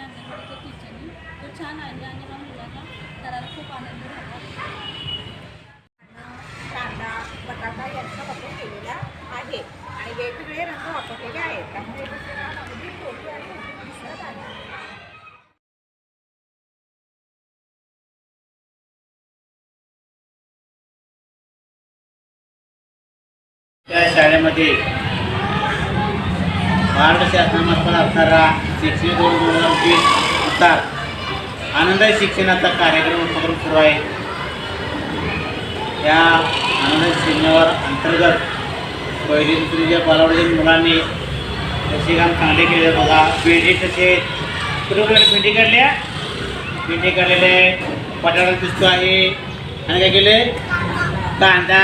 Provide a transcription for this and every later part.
अंगणवाडीच्या टीचरनी तो छान आहे आणि या मुलांना करायला खूप आनंद झाला. कांदा बटाटा यांचा वापर केलेला आहे आणि वेगवेगळे रंग वापरलेले आहेत. त्यामुळे पुस्तकात अगदी छोटी आणि मोठी दिसत आहे. त्या शाळेमध्ये महाराष्ट्र शासनामार्फत असणारा शैक्षणिक 2020 नुसार आनंदाई शिक्षणाचा कार्यक्रम उपक्रम सुरू आहे. या आनंदाई शिक्षणावर अंतर्गत पहिली दुसरीच्या बालवाडीच्या मुलांनी तसे काम चांगले केले. बघा भेंडी तसे भेंडी काढल्या भेंडी काढलेले बटाटा दिसतो आहे आणि काय केले कांदा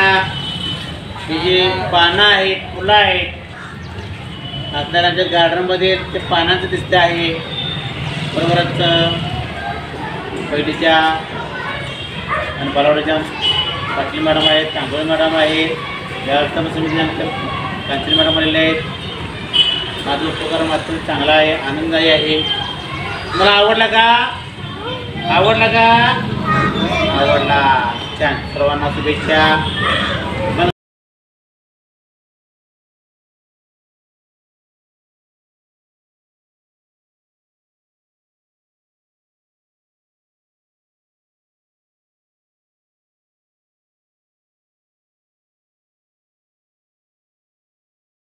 हे जे पानं आहेत फुलं आहेत आपल्याला आमच्या गार्डनमध्ये ते पानाचं दिसतं आहे. बरोबरच पहिलीच्या आणि बालवाडीच्या पाटील मॅडम आहेत, कांबळे मॅडम आहेत, व्यवस्थापन समितीच्या आमच्या कांचन मॅडम आलेले आहेत. माझं उपक्रम अत्यंत चांगला आहे, आनंददायी आहे. मला आवडला का? आवडला का? आवडला. छान. सर्वांना शुभेच्छा.